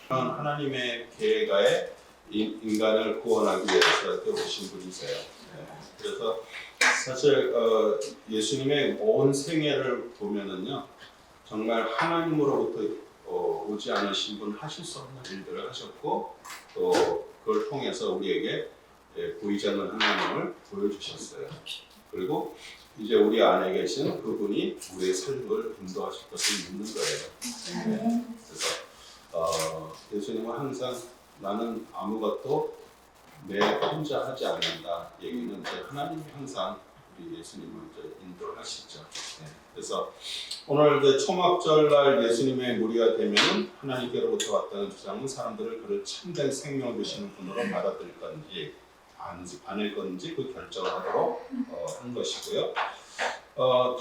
하나님의 계획하에 인간을 구원하기 위해서 이렇게 오신 분이세요. 그래서 사실 예수님의 온 생애를 보면은요, 정말 하나님으로부터 오지 않으신 분 하실 수 없는 일들을 하셨고, 또 그걸 통해서 우리에게 보이지 않는 하나님을 보여주셨어요. 그리고 이제 우리 안에 계신 그분이 우리의 삶을 인도하실 것을 믿는 거예요. 그래서 예수님은 항상 나는 아무것도 내 혼자 하지 않는다 얘기는 이제 하나님이 항상 우리 예수님을 이제 인도하시죠. 그래서 오늘 이제 초막절날 예수님의 무리가 되면은 하나님께로부터 왔다는 주장은 사람들을 그를 참된 생명을 주시는 분으로 받아들일 건지 아닐 건지 그 결정을 하도록 한 것이고요.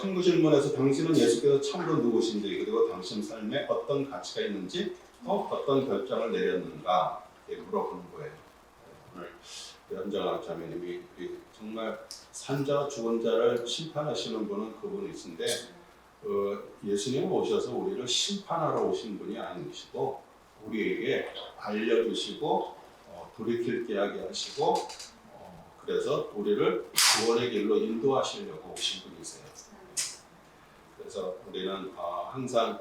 탐구 질문에서 당신은 예수께서 참으로 누구신지 그리고 당신 삶에 어떤 가치가 있는지 어떤 결정을 내렸는가 물어보는 거예요. 오늘 현정아 자매님이 정말 산자와 죽은 자를 심판하시는 분은 그분이신데 예수님은 오셔서 우리를 심판하러 오신 분이 아니시고 우리에게 알려주시고 돌이킬 하게 하시고 그래서 우리를 구원의 길로 인도하시려고 오신 분이세요. 그래서 우리는 항상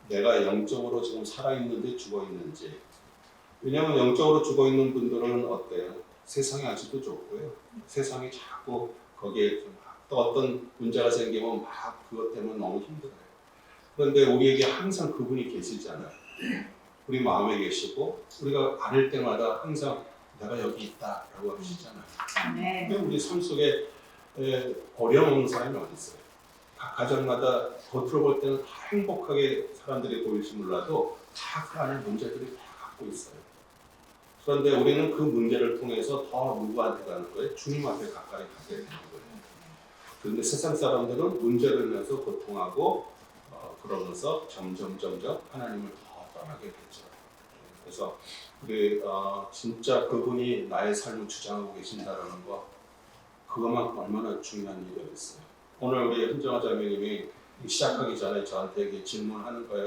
내가 영적으로 지금 살아있는지 죽어있는지, 왜냐하면 영적으로 죽어있는 분들은 어때요? 세상이 아직도 좋고요. 세상이 자꾸 거기에 또 어떤 문제가 생기면 막 그것 때문에 너무 힘들어요. 그런데 우리에게 항상 그분이 계시잖아요. 우리 마음에 계시고 우리가 아릴 때마다 항상 내가 여기 있다라고 하시잖아요. 근데 우리 삶 속에 어려운 사람이 어디 있어요? 가정마다 겉으로 볼 때는 다 행복하게 사람들이 보일지 몰라도 다 그 안에 문제들이 다 갖고 있어요. 그런데 우리는 그 문제를 통해서 더 누구한테 가는 거예요? 주님 앞에 가까이 가게 되는 거예요. 그런데 세상 사람들은 문제를 인해서 고통하고 그러면서 점점 하나님을 더 떠나게 되죠. 그래서 우리 진짜 그분이 나의 삶을 주장하고 계신다라는 거, 그것만 얼마나 중요한 일이었어요. 오늘 우리 현정아 자매님이 시작하기 전에 저한테 질문하는 거예요.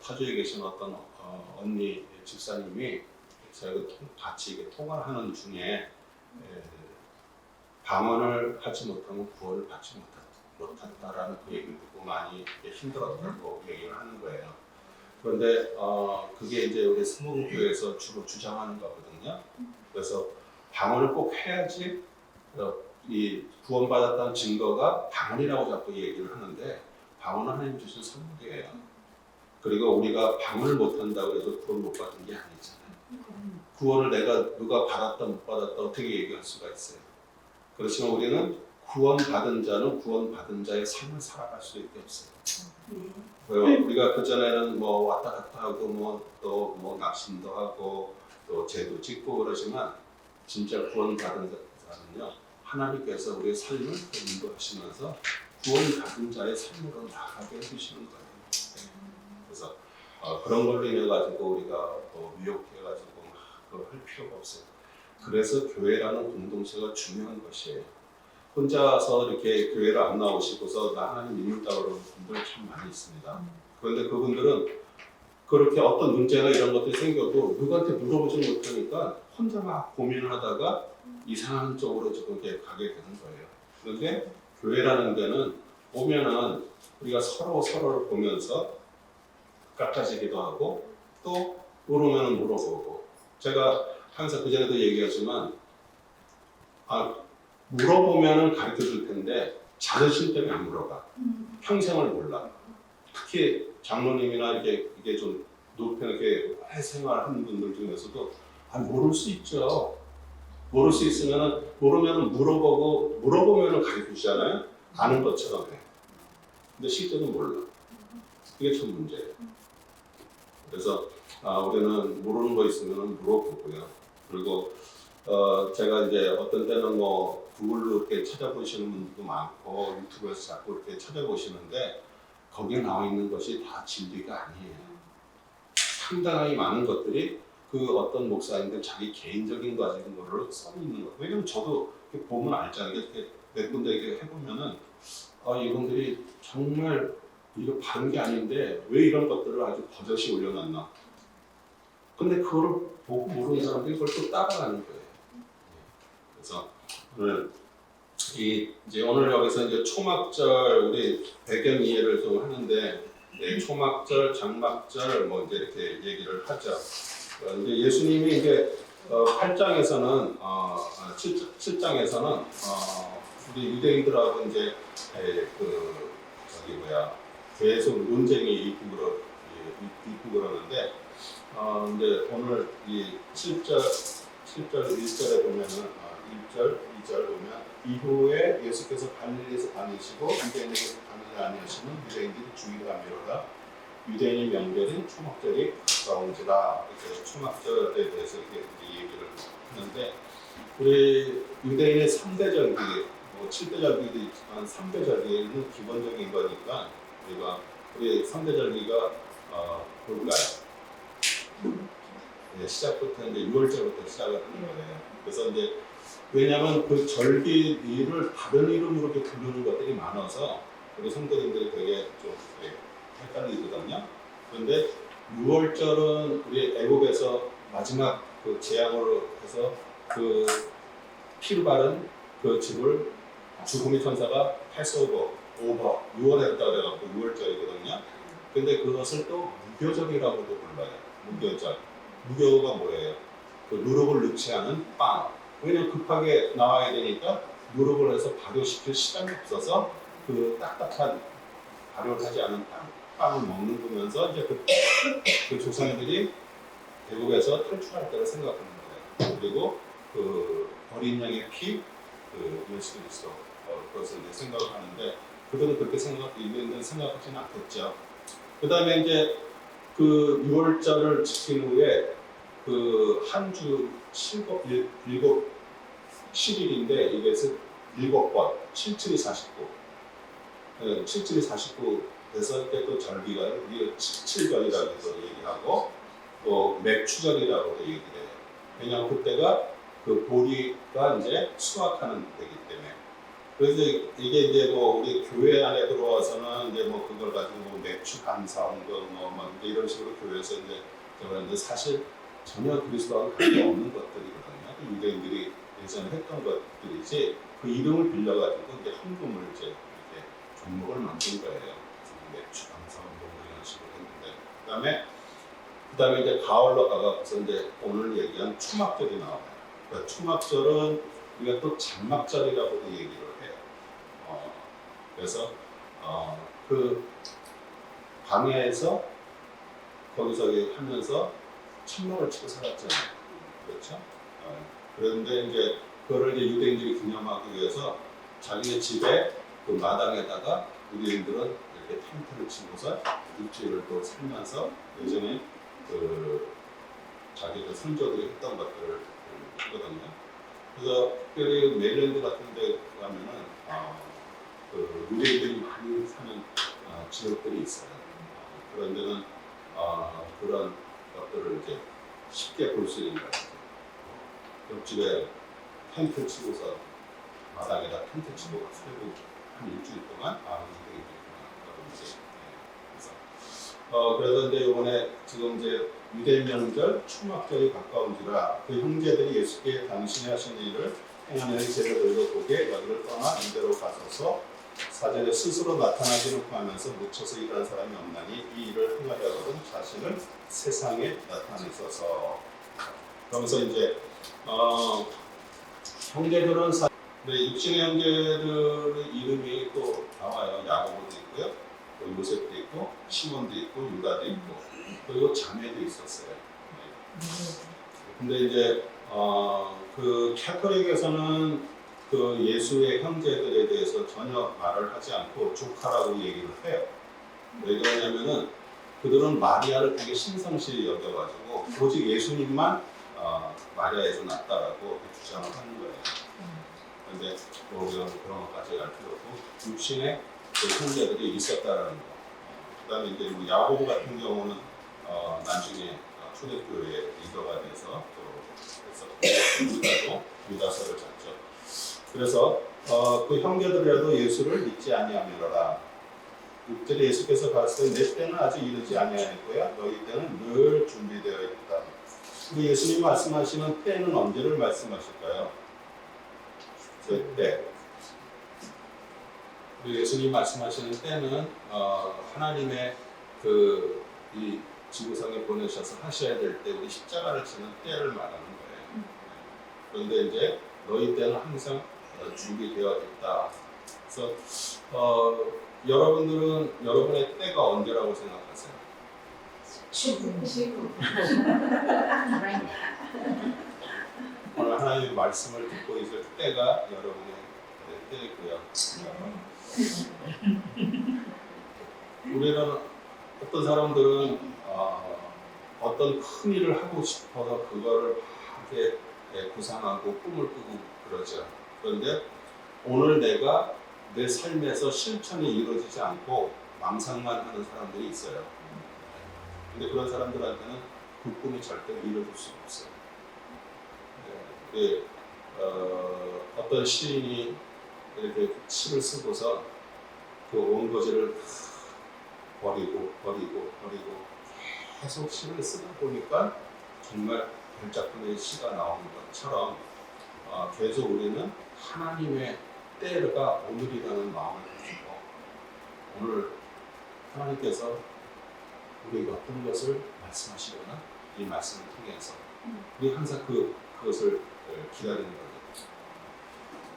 타주에 계신 어떤 언니 집사님이 제가 같이 통화를 하는 중에 방언을 하지 못하면 구원을 받지 못한다라는 그 얘기를 듣고 많이 힘들었다고 얘기를 하는 거예요. 그런데 그게 이제 우리 성공교회에서 주로 주장하는 거거든요. 그래서 방언을 꼭 해야지 이 구원받았다는 증거가 방언이라고 자꾸 얘기를 하는데, 방언은 하나님 주신 선물이에요. 그리고 우리가 방언을 못한다고 해서 구원 못 받은 게 아니잖아요. 구원을 누가 받았다 못 받았다 어떻게 얘기할 수가 있어요. 그렇지만 우리는 구원받은 자는 구원받은 자의 삶을 살아갈 수 있게 없어요. 우리가 그전에는 왔다 갔다 하고 또 낙심도 하고 또 죄도 짓고 그러지만 진짜 구원받은 자는요, 하나님께서 우리의 삶을 인도하시면서 구원받은 자의 삶으로 나가게 해주시는 거예요. 그래서 그런 걸로 인해 가지고 우리가 미혹해 가지고 그걸 할 필요가 없어요. 그래서 교회라는 공동체가 중요한 것이에요. 혼자서 이렇게 교회를 안 나오시고서 나 하나님 믿는다 그러는 분들 참 많이 있습니다. 그런데 그분들은 그렇게 어떤 문제나 이런 것들이 생겨도 누구한테 물어보지 못하니까 혼자 막 고민을 하다가 이상한 쪽으로 조금 이렇게 가게 되는 거예요. 그런데 교회라는 데는 오면은 우리가 서로를 보면서 깎아지기도 하고 또 물으면 물어보고, 제가 항상 그전에도 얘기하지만 물어보면은 가르쳐 줄 텐데 자존심 때문에 안 물어봐. 평생을 몰라. 특히 장로님이나 이게 좀 높은 이렇게 생활하는 분들 중에서도 모를 수 있죠. 모를 수 있으면은 모르면은 물어보면은 가르쳐 주잖아요. 아는 것처럼 해. 근데 실제로 몰라. 이게 참 문제예요. 그래서 우리는 모르는 거 있으면은 물어보고요. 그리고 제가 이제 어떤 때는 구글로 이렇게 찾아보시는 분들도 많고 유튜브에서 자꾸 이렇게 찾아보시는데 거기에 나와 있는 것이 다 진리가 아니에요. 상당히 많은 것들이 그 어떤 목사님들 자기 개인적인 가진 거를 써 있는 거예요. 왜냐면 저도 이렇게 보면 알잖아요. 이렇게 몇 군데 이렇게 해보면은 이분들이 정말 이거 바른 게 아닌데 왜 이런 것들을 아주 버젓이 올려놨나. 근데 그걸 보고 모르는 사람들이 그걸 또 따라가는 거예요. 그래서 오늘 이제 오늘 여기서 이제 초막절 우리 배경 이해를 좀 하는데 초막절, 장막절 뭐 이제 이렇게 얘기를 하죠. 이제 예수님이 이제 8장에서는 7장에서는 우리 유대인들하고 이제 그 저기 뭐야 계속 논쟁이 있고 그러는데 이제 오늘 이 7절 1절에 보면은 1절 2절 보면 이후에 예수께서 갈릴리에서 다니시고 유대인에게서 다니지 아니하시는 유대인들이 주의를 하미로다. 유대인의 명절인 초막절이 가까운지라. 이렇게 초막절에 대해서 이렇게 얘기를 하는데 우리 유대인의 3대 절기, 뭐 7대 절기도 있지만 3대 절기는 기본적인 거니까 우리 3대 절기가 볼까요? 시작부터 이제 6월절부터 시작을 하는 거예요. 그래서 이제 왜냐하면 그 절기를 다른 이름으로 이렇게 부르는 것들이 많아서 우리 성도님들이 되게 좀 헷갈리거든요. 그런데 6월절은 우리 애국에서 마지막 그 재앙으로 해서 그 피를 바른 그 집을 죽음의 천사가 패스오버 6월에 했다고 해갖고 6월절이거든요. 근데 그것을 또 무교절이라고도 불러요. 무교절. 무교가 뭐예요? 그 누룩을 넣지 않은 빵. 왜냐면 급하게 나와야 되니까 누룩을 해서 발효시킬 시간이 없어서 그 딱딱한 발효를 하지 않은 빵을 먹는 거면서 이제 그 조상들이 대국에서 탈출할 때를 생각하는 거예요. 그리고 그 어린 양의 피, 그 예수 그리스도 그것을 이제 생각을 하는데 그들은 그렇게 생각하지는 않겠죠. 그 다음에 이제 그 6월절을 지킨 후에 그 한 주 7일인데 이게 7번 77이 49 77이 49 돼서 또 절기가 우리가 77절이라고 해서 얘기하고 또 맥추절이라고도 얘기해요. 왜냐하면 그때가 그 보리가 이제 수확하는 때이기 때문에. 그래서 이게 이제 뭐 우리 교회 안에 들어와서는 이제 뭐 그걸 가지고 뭐 맥주 감사 운동 뭐 이런 식으로 교회에서 이제 그런데 사실 전혀 그리스도와 관계 없는 것들이거든요. 유대인들이 예전에 했던 것들이지 그 이름을 빌려가지고 이제 헌금을 이제 이렇게 종목을 만든 거예요. 맥주 감사 운동 이런 식으로 했는데 그다음에 이제 가을로 가서 이제 오늘 얘기한 초막절이 나와요. 그러니까 초막절은 우리가 또 장막절이라고도 얘기를 해요. 그래서 그 광야에서 거기서 하면서 천막을 치고 살았잖아요. 그렇죠? 그런데 이제 그거를 이제 유대인들이 기념하기 위해서 자기네 집에 그 마당에다가 유대인들은 이렇게 텐트를 치고서 일주일을 또 살면서 예전에 그 자기들 선조들이 했던 것들을 하거든요. 그래서 특별히 메릴랜드 같은 데 가면은 그 유대인들이 많이 사는 지역들이 있어요. 그런 데는 그런 것들을 이제 쉽게 볼 수 있는 거예요. 옆집에 텐트 치고서 마당에다 텐트 치고 살고 한 일주일 동안 그래서 이제 이번에 지금 이제 유대인 명절 초막절이 가까운지라 그 형제들이 예수께 당신이 하신 일을 행하는 제자들도 보게 여기를 떠나 이대로 가소서. 4절에 스스로 나타나지 않고 하면서 묻혀서 일하는 사람이 없나니 이 일을 행하려거든 자신을 세상에 나타내소서. 그러면서 이제 형제들은 육신의 형제들의 이름이 또 나와요. 야고보도 있고요, 또 요셉도 있고, 시몬도 있고, 유다도 있고, 그리고 자매도 있었어요. 근데 이제 그 캐토릭에서는 그 예수의 형제들에 대해서 전혀 말을 하지 않고 조카라고 얘기를 해요. 왜 그러냐면은 그들은 마리아를 되게 신성시 여겨가지고 오직 예수님만 마리아에서 났다라고 주장을 하는 거예요. 그런데 뭐 그런 것까지 알 필요 없고 육신의 그 형제들이 있었다라는 거. 그다음에 이제 뭐 야고보 같은 경우는 나중에 초대교회 리더가 돼서 또 유다서를 졌죠. 그래서 그 형제들이라도 예수를 믿지 아니하미로라. 6절에 예수께서 가르치되 내 때는 아직 이르지 아니하였고요 너희 때는 늘 준비되어 있다. 근데 예수님 말씀하시는 때는 언제를 말씀하실까요? 때. 예수님 말씀하시는 때는 하나님의 이 지구상에 보내셔서 하셔야 될 때 우리 십자가를 지는 때를 말하는 거예요. 그런데 이제 너희 때는 항상 준비되어 있다. 그래서 여러분들은 여러분의 때가 언제라고 생각하세요? 오늘 하나님의 말씀을 듣고 있을 때가 여러분의 때고요. 우리는 어떤 사람들은 어떤 큰 일을 하고 싶어서 그거를 이렇게 구상하고 꿈을 꾸고 그러죠. 그런데 오늘 내가 내 삶에서 실천이 이루어지지 않고 망상만 하는 사람들이 있어요. 근데 그런 사람들한테는 그 꿈이 절대 이루어질 수 없어요. 어떤 시인이 이렇게 시를 쓰고서 그 온 거지를 버리고 계속 시를 쓰다 보니까 정말 별작품의 시가 나오는 것처럼 계속 우리는 하나님의 때가 오늘이라는 마음을 가지고 오늘 하나님께서 우리에게 어떤 것을 말씀하시거나 이 말씀을 통해서 우리 항상 그것을 기다리는 거예요.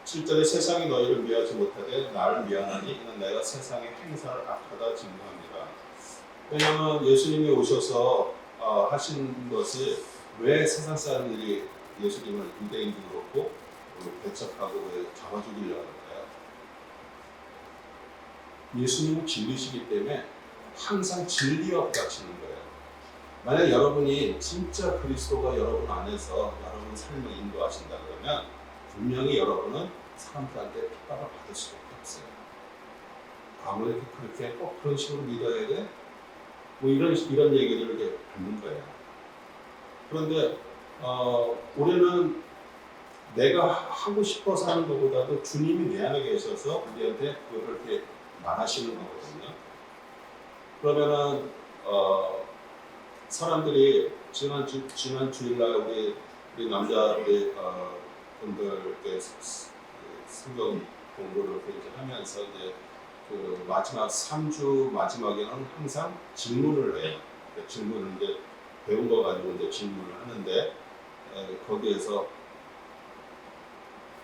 7절에 세상이 너희를 미워하지 못하되 나를 미워하니 이는 내가 세상의 행사를 악하다 증거합니다. 왜냐하면 예수님이 오셔서 하신 것이 왜 세상 사람들이 예수님을 유대인도 그렇고 배척하고 왜 잡아 죽이려고 할까요? 예수님은 진리시기 때문에 항상 진리와 부닥치는 거예요. 만약 여러분이 진짜 그리스도가 여러분 안에서 여러분 삶을 인도하신다 그러면 분명히 여러분은 사람들한테 핍박을 받을 수밖에 없어요. 아무리 그렇게 꼭 그런 식으로 믿어야 돼? 뭐 이런 얘기들을 이렇게 받는 거예요. 그런데 우리는 내가 하고 싶어서 하는 것보다도 주님이 내 안에 계셔서 우리한테 그걸 이렇게 말하시는 거거든요. 그러면은 사람들이 지난 주일날 우리 남자 분들 이렇게 성경 공부를 이제 하면서 이제 그 마지막 3주 마지막에는 항상 질문을 해요. 질문을 이제 배운 거 가지고 이제 질문을 하는데 거기에서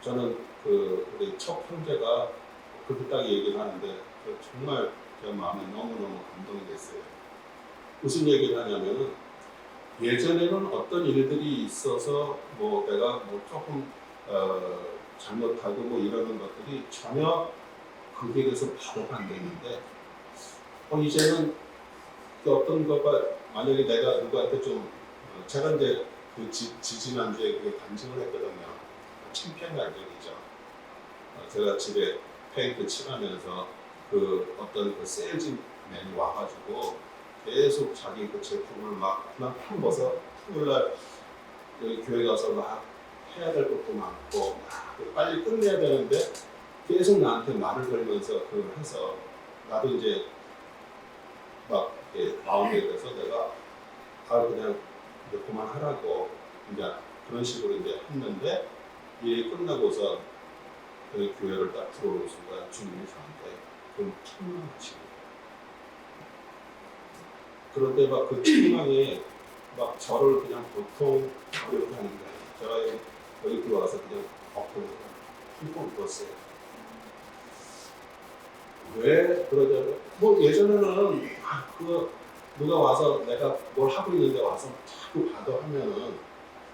저는 우리 첫 형제가 그렇게 딱 얘기를 하는데 정말 제 마음에 너무너무 감동이 됐어요. 무슨 얘기를 하냐면은 예전에는 어떤 일들이 있어서 뭐 내가 뭐 조금 잘못하고 뭐 이러는 것들이 전혀 그게 대해서 바로가 안 됐는데 이제는 어떤 거가 만약에 내가 누구한테 좀 제가 이제 그 지지난주에 그게 간증을 했거든요. 창피한 간증이죠. 제가 집에 페인트 칠하면서 어떤 세일즈맨이 와가지고 계속 자기 그 제품을 막 팔고서 토요일날 교회 가서 막 해야 될 것도 많고 빨리 끝내야 되는데 계속 나한테 말을 걸면서 그걸 해서 나도 이제 막 마음에 들어서 내가 그냥 이제 그만하라고 이제 그런 식으로 이제 했는데 일이 끝나고서 그 교회를 딱 들어오는 순간 주님이 저한테 좀 책망하시고 그런데 막 그 책망이 막 저를 그냥 보통 이렇게 하는 거예요. 제가 여기 들어와서 그냥 엎드려서 힐끔 울었어요. 왜 그러냐면 뭐 예전에는 누가 와서 내가 뭘 하고 있는데 와서 자꾸 봐도 하면은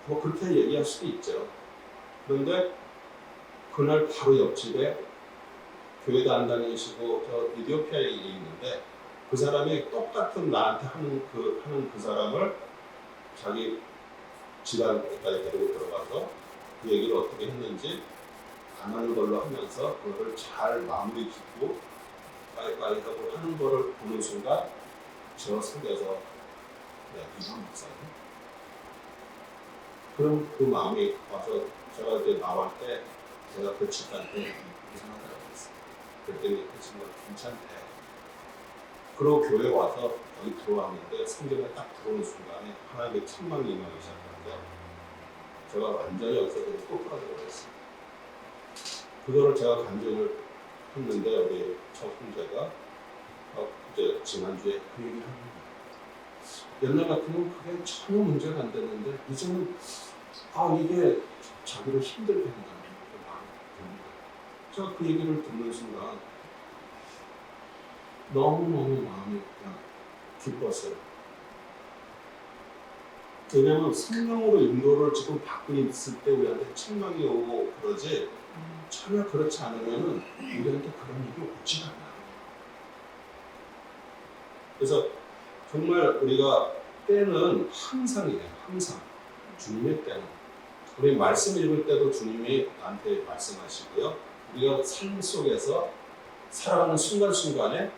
뭐 그렇게 얘기할 수도 있죠. 그런데 그날 바로 옆집에 교회도 안 다니시고 저 이디오피아에 있는데 그 사람이 똑같은 나한테 하는 그 사람을 자기 집안까지 데리고 들어가서 그 얘기를 어떻게 했는지 안 하는 걸로 하면서 그거를 잘 마무리 짓고 빠이빠이 하고 하는 거를 보는 순간 저 속에서 이상 목사님 그럼 그 마음이 와서 제가 이제 나올 때 제가 그 집한테 이상하다고 했어요. 그랬더니 그 친구가 괜찮대. 그러고 교회 와서 여기 들어왔는데 성경에 딱 들어오는 순간에 하나님의 책망이 임하기 시작하는데 제가 완전히 여기서 꼬꾸라져 버렸어요. 그거를 제가 간증을 했는데 우리 첫 형제가 이제 지난주에 그 얘기를 하는 거예요. 옛날 같으면 그게 전혀 문제가 안 됐는데 이제는 이게 자기를 힘들게 한다는 게 마음이 듭니다. 제가 그 얘기를 듣는 순간 너무너무 마음이 그냥 기뻤어요. 왜냐면 성령으로 인도를 지금 받고 있을 때 우리한테 책망이 오고 그러지 전혀 그렇지 않으면 우리한테 그런 일이 오지 않아요. 그래서 정말 우리가 때는 항상이에요. 항상. 주님의 때는. 우리 말씀 읽을 때도 주님이 나한테 말씀하시고요. 우리가 삶 속에서 살아가는 순간순간에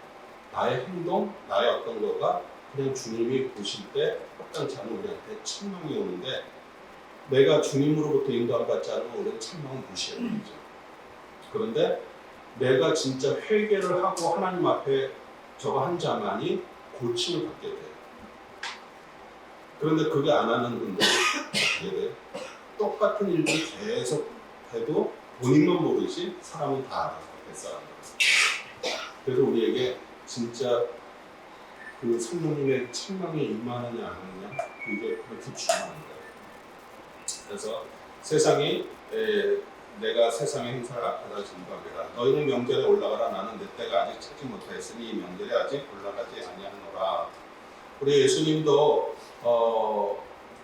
나의 행동, 나의 어떤 거가 그냥 주님이 보실 때 확장치 않은 우리한테 책망이 오는데 내가 주님으로부터 인도를 받지 않으면 우리는 책망을 무시해버리죠. 그런데 내가 진짜 회개를 하고 하나님 앞에 저거 한 자만이 고침을 받게 돼요. 그런데 그게 안 하는 분들이 어떻게 돼요? 똑같은 일을 계속 해도 본인만 모르지 사람은 다 알아요. 뱃사람은. 그래서 우리에게 진짜 그 성령님의 책망이 임하느냐 안 하느냐 그게 그렇게 중요한 거예요. 그래서 세상이 내가 세상의 행사를 앞에다 전박이라 너희는 명절에 올라가라 나는 내 때가 아직 찾지 못하였으니 이 명절에 아직 올라가지 아니하노라. 우리 예수님도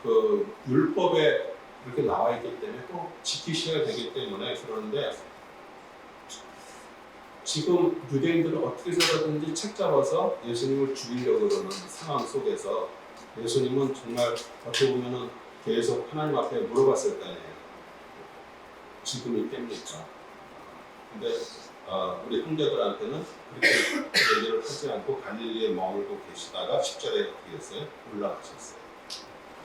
그 율법에 이렇게 나와 있기 때문에 또 지키셔야 되기 때문에 그런데 지금 유대인들은 어떻게 해서든지 책 잡아서 예수님을 죽이려고 그러는 상황 속에서 예수님은 정말 어떻게 보면은 계속 하나님 앞에 물어봤을 거 아니에요. 지금이 때입니까? 근데 우리 형제들한테는 그렇게 얘기를 하지 않고 갈릴리에 머물고 계시다가 10절에 어떻게 했어요? 올라가셨어요.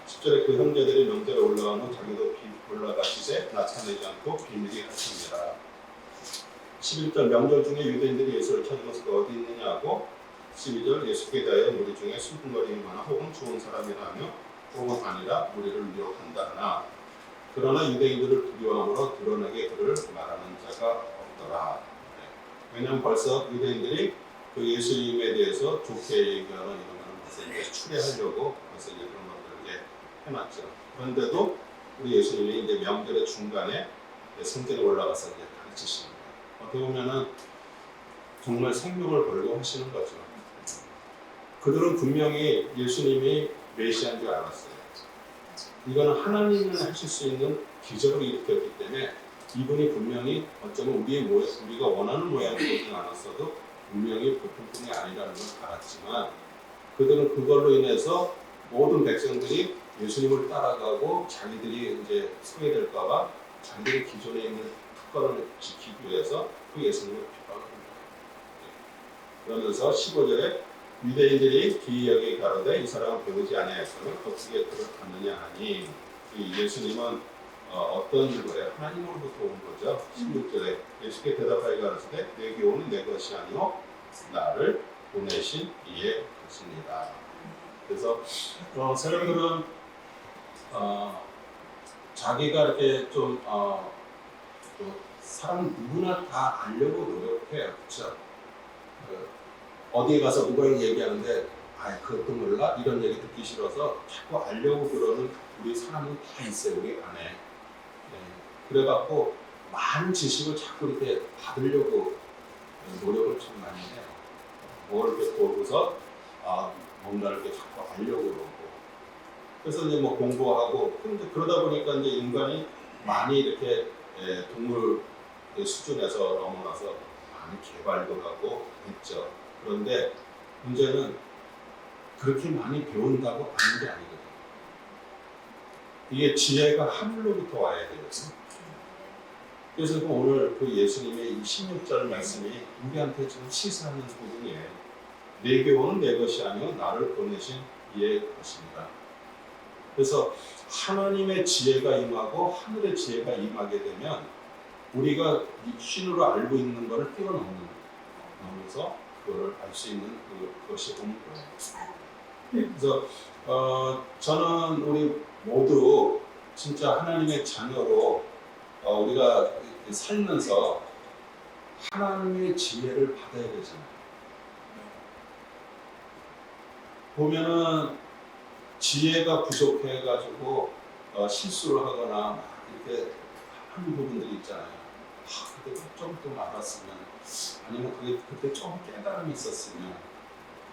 10절에 그 형제들이 명절에 올라간 후 자기도 올라가시되 나타내지 않고 비밀히 하십니다. 11절 명절 중에 유대인들이 예수를 찾은 것이 어디 있느냐고 12절 예수께 대하여 무리 중에 수군거림이 많아 혹은 좋은 사람이라며 혹은 아니라 우리를 유혹한다 하나 그러나 유대인들을 두려워함으로 드러나게 그를 말하는 자가 없더라. 왜냐하면 벌써 유대인들이 그 예수님에 대해서 좋게 얘기하는 이런 거는 벌써 이제 추리하려고 벌써 이제 그런 것들을 이제 해놨죠. 그런데도 우리 예수님이 이제 명절의 중간에 성전에 올라가서 이제 가르치시는 거예요. 어떻게 보면은 정말 생명을 걸고 하시는 거죠. 그들은 분명히 예수님이 메시아인 줄 알았어요. 이거는 하나님이 하실 수 있는 기적을 일으켰기 때문에 이분이 분명히 어쩌면 우리가 원하는 모양이 되지 않았어도 분명히 보통 분이 아니라는 걸 알았지만 그들은 그걸로 인해서 모든 백성들이 예수님을 따라가고 자기들이 이제 소외될까봐 자기들이 기존에 있는 특권을 지키기 위해서 그 예수님을 비방합니다. 그러면서 15절에 유대인들이 기이하게 가로되 이 사람은 배우지 아니하였으면 어떻게 그를 받느냐 하니 이 예수님은 어떤 거예요? 하나님으로부터 온 거죠. 16절에 예수께 대답하여 가로되 내게 오는 내 것이 아니요 나를 보내신 이의 것입니다. 그래서 사람들은 자기가 이렇게 좀 사람 누구나 다 알려고 노력해요. 그렇죠? 어디에 가서 누가 얘기하는데 그것도 몰라? 이런 얘기 듣기 싫어서 자꾸 알려고 그러는 우리 사람은 다 있어요. 우리 안에. 그래갖고 많은 지식을 자꾸 이렇게 받으려고 노력을 참 많이 해요. 뭘 이렇게 보고서 뭔가를 이렇게 자꾸 알려고 그러고 그래서 이제 뭐 공부하고 근데 그러다 보니까 이제 인간이 많이 이렇게 동물 수준에서 넘어가서 많이 개발도 하고 있죠. 그런데 문제는 그렇게 많이 배운다고 아는 게 아니거든요. 이게 지혜가 하늘로부터 와야 되거든요. 그래서 오늘 그 예수님의 이 16절 말씀이 우리한테 지금 시사하는 부분이에요. 내게 오는 내 것이 아니요 나를 보내신 이의 것입니다. 그래서 하나님의 지혜가 임하고 하늘의 지혜가 임하게 되면 우리가 육신으로 알고 있는 것을 뛰어넘으면서 그걸 알 수 있는 그것이 오는 거예요. 그래서 저는 우리 모두 진짜 하나님의 자녀로 우리가 살면서 하나님의 지혜를 받아야 되잖아요. 보면은 지혜가 부족해가지고 실수를 하거나 막 이렇게 하는 부분들이 있잖아요. 그때 좀 더 알았으면, 아니면 그때 좀 깨달음이 있었으면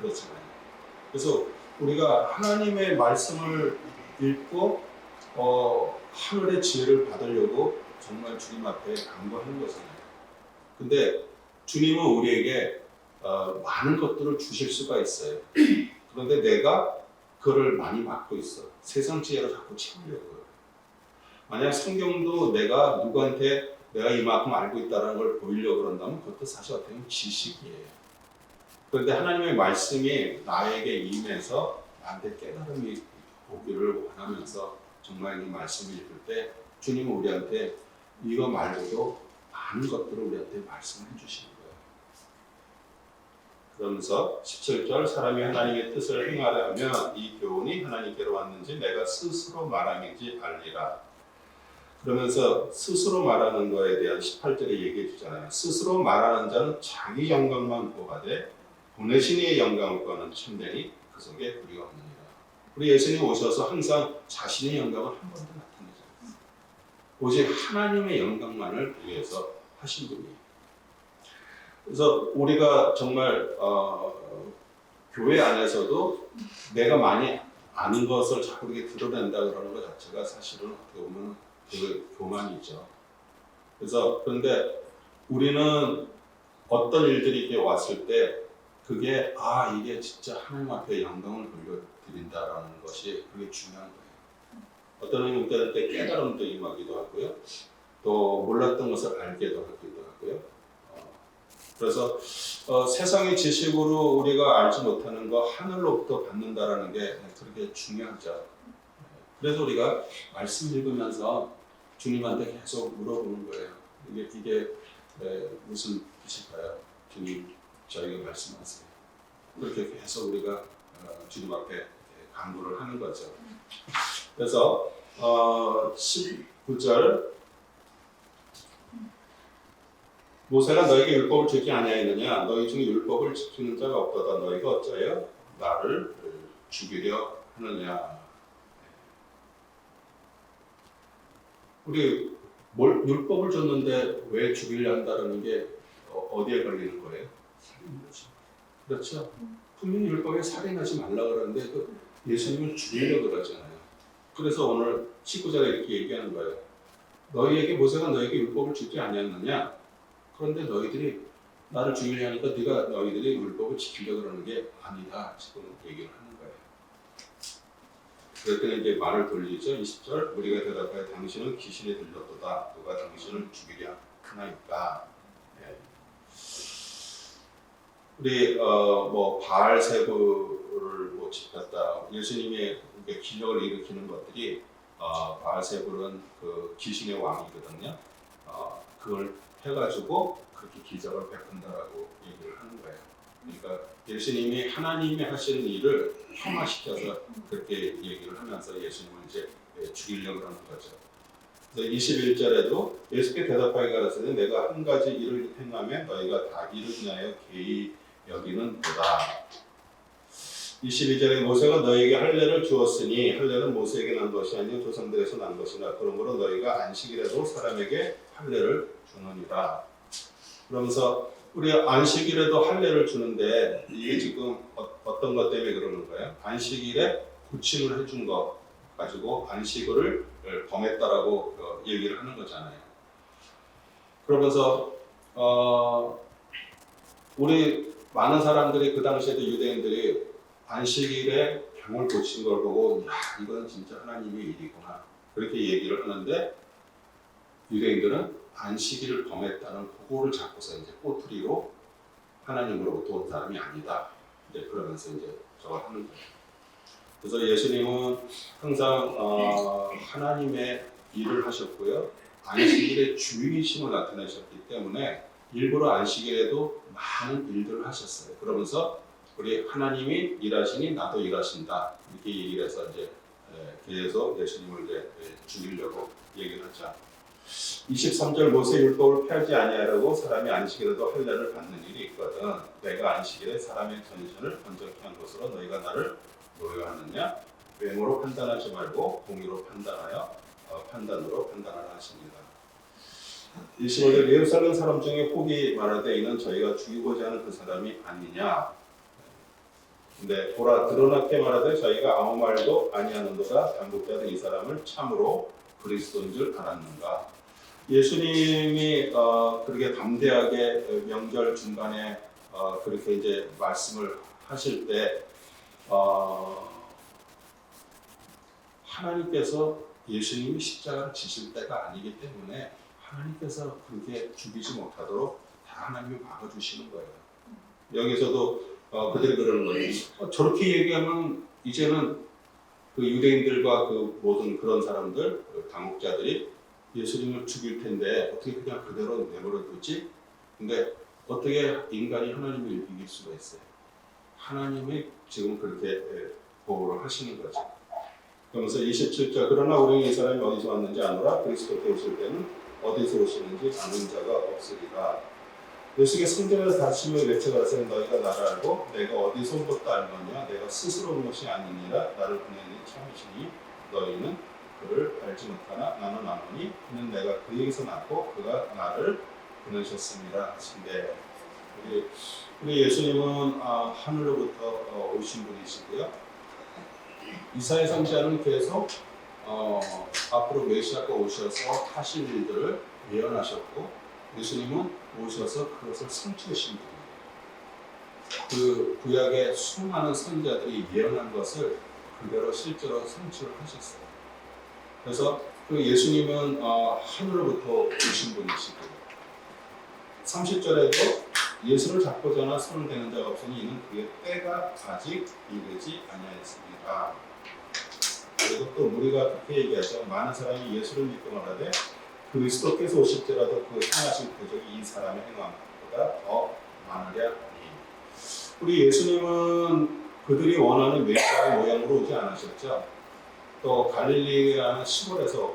그렇잖아요. 그래서 우리가 하나님의 말씀을 읽고 하늘의 지혜를 받으려고 정말 주님 앞에 간구하는 거잖아요. 근데 주님은 우리에게 많은 것들을 주실 수가 있어요. 그런데 내가 그걸 많이 받고 있어. 세상 지혜로 자꾸 채우려고요. 만약 성경도 내가 누구한테 내가 이만큼 알고 있다는 걸 보이려고 그런다면 그것도 사실 어떻게 보면 지식이에요. 그런데 하나님의 말씀이 나에게 임해서 나한테 깨달음이 오기를 원하면서 정말 이 말씀을 읽을 때 주님은 우리한테 이거 말고도 많은 것들을 우리한테 말씀해 주시는 거예요. 그러면서 17절 사람이 하나님의 뜻을 행하려면 이 교훈이 하나님께로 왔는지 내가 스스로 말함인지 알리라. 그러면서 스스로 말하는 거에 대한 18절에 얘기해 주잖아요. 스스로 말하는 자는 자기 영광만 보아되 보내신 이의 영광을 구하는 참되니 그 속에 우리가 없느니라. 우리 예수님 오셔서 항상 자신의 영광을 한 번도 나타내지 않았어요. 오직 하나님의 영광만을 위해서 하신 분이에요. 그래서 우리가 정말 교회 안에서도 내가 많이 아는 것을 자꾸 이렇게 드러낸다 그러는 것 자체가 사실은 어떻게 보면 그 교만이죠. 그래서 그런데 우리는 어떤 일들이 이렇게 왔을 때 그게 이게 진짜 하나님 앞에 영광을 돌려드린다라는 것이 그게 중요한 거예요. 어떤 의미는 때 깨달음도 임하기도 하고요. 또 몰랐던 것을 알게도 하기도 하고요. 그래서 세상의 지식으로 우리가 알지 못하는 거 하늘로부터 받는다라는 게 그렇게 중요하죠. 그래서 우리가 말씀 읽으면서 주님한테 계속 물어보는 거예요. 이게 무슨 뜻일까요? 주님 저에게 말씀하세요. 그렇게 계속 우리가 주님 앞에 간구를 하는 거죠. 그래서 19절 모세가 너에게 율법을 주지 아니하였느냐 너희 중에 율법을 지키는 자가 없도다 너희가 어찌하여 나를 죽이려 하느냐. 우리 율법을 줬는데 왜 죽이려 한다는 게 어디에 걸리는 거예요? 살인이죠. 그렇죠? 분명히 율법에 살인하지 말라 그러는데 예수님을 죽이려고 그러잖아요. 그래서 오늘 19절에 이렇게 얘기하는 거예요. 너희에게 모세가 너희에게 율법을 주지 아니었느냐? 그런데 너희들이 나를 죽이려 하니까 너희들이 율법을 지키려고 그러는 게 아니다. 지금 얘기를 하는 거예요. 그랬더니 이제 말을 돌리죠. 20절 우리가 대답하여 당신은 귀신이 들렸도다. 누가 당신을 죽이려 하나이까. 우리 바알세불을 지켰다. 예수님의 기적을 일으키는 것들이 바알세불은 그 귀신의 왕이거든요. 그걸 해가지고 그렇게 기적을 베푼다라고 얘기를 하는 거예요. 그러니까 예수님이 하나님이 하시는 일을 폄하시켜서 그렇게 얘기를 하면서 예수님을 이제 죽이려고 하는 거죠. 그래서 21절에도 예수께 대답하여 가라사대 내가 한 가지 일을 행하면 너희가 다 이를 인하여 개의 여기는 도다. 22절에 모세가 너희에게 할례를 주었으니 할례는 모세에게 난 것이 아니요 조상들에서 난 것이나 그러므로 너희가 안식일에도 사람에게 할례를 주느니라. 그러면서 우리 안식일에도 할례를 주는데 이게 지금 어떤 것 때문에 그러는 거예요? 안식일에 구침을 해준 거 가지고 안식일을 범했다라고 얘기를 하는 거잖아요. 그러면서 우리 많은 사람들이 그 당시에도 유대인들이 안식일에 병을 고친 걸 보고 이건 진짜 하나님의 일이구나 그렇게 얘기를 하는데 유대인들은 안식일을 범했다는 그거를 잡고서 이제 꼬투리로 하나님으로부터 온 사람이 아니다. 이제 그러면서 이제 저걸 하는 거예요. 그래서 예수님은 항상 하나님의 일을 하셨고요. 안식일의 주인이심을 나타내셨기 때문에 일부러 안식일에도 많은 일들을 하셨어요. 그러면서 우리 하나님이 일하시니 나도 일하신다 이렇게 얘기를 해서 이제 계속 예수님을 이제 죽이려고 얘기를 하죠. 23절 모세 율법을 펴지 아니하라고 사람이 안식일에도 할례를 받는 일이 있거든. 내가 안식일에 사람의 전신을 번쩍히 한 것으로 너희가 나를 노여하느냐? 외모로 판단하지 말고 공의로 판단하여 판단으로 판단하라 하십니다. 25절 예루살렘 사람 중에 혹이 말하되 이는 저희가 죽이고자 하는 그 사람이 아니냐. 근데 보라 드러나게 말하되 저희가 아무 말도 아니하는도다. 당국자들 이 사람을 참으로 그리스도인 줄 알았는가. 예수님이 그렇게 담대하게 명절 중간에 그렇게 이제 말씀을 하실 때 하나님께서 예수님이 십자가를 지실 때가 아니기 때문에 하나님께서 그렇게 죽이지 못하도록 다 하나님이 막아주시는 거예요. 여기서도 그들이 그러는 거예요. 저렇게 얘기하면 이제는 그 유대인들과 그 모든 그런 사람들, 그 당국자들이 예수님을 죽일 텐데 어떻게 그냥 그대로 내버려 두지? 근데 어떻게 인간이 하나님을 이길 수가 있어요? 하나님이 지금 그렇게 보호를 하시는 거죠. 그러면서 27절 그러나 우리는 이 사람이 어디서 왔는지 아노라 그리스도께 오실 때는 어디서 오시는지 아는 자가 없으리라. 예수께서 성전에서 다시며 외쳐가라사대 너희가 나를 알고 내가 어디서 온 것도 알거니와 내가 스스로 온 것이 아니니라. 나를 보낸 이는 참이시니 너희는 그를 알지 못하나 나는 아노니 그는 내가 그에게서 났고 그가 나를 보내셨습니다 하신데 우리 예수님은 하늘로부터 오신 분이시고요. 이사야 선지자는 계속 앞으로 메시아가 오셔서 하실 일들을 예언하셨고 예수님은 오셔서 그것을 성취하신 분이에요. 그 구약의 수많은 선지자들이 예언한 것을 그대로 실제로 성취를 하셨어요. 그래서 그 예수님은 하늘로부터 오신 분이시고 30절에도 예수를 잡고자 하나 손을 대는 자가 없으니 이는 그의 때가 아직 이르지 아니하였습니다. 그리고 또 우리가 그렇게 얘기하죠. 많은 사람이 예수를 믿고 말하되 그리스도께서 오실지라도 그 행하신 표적이 이 사람의 행함보다 더 많으랴. 우리 예수님은 그들이 원하는 메시아의 모양으로 오지 않으셨죠. 또 갈릴리라는 시골에서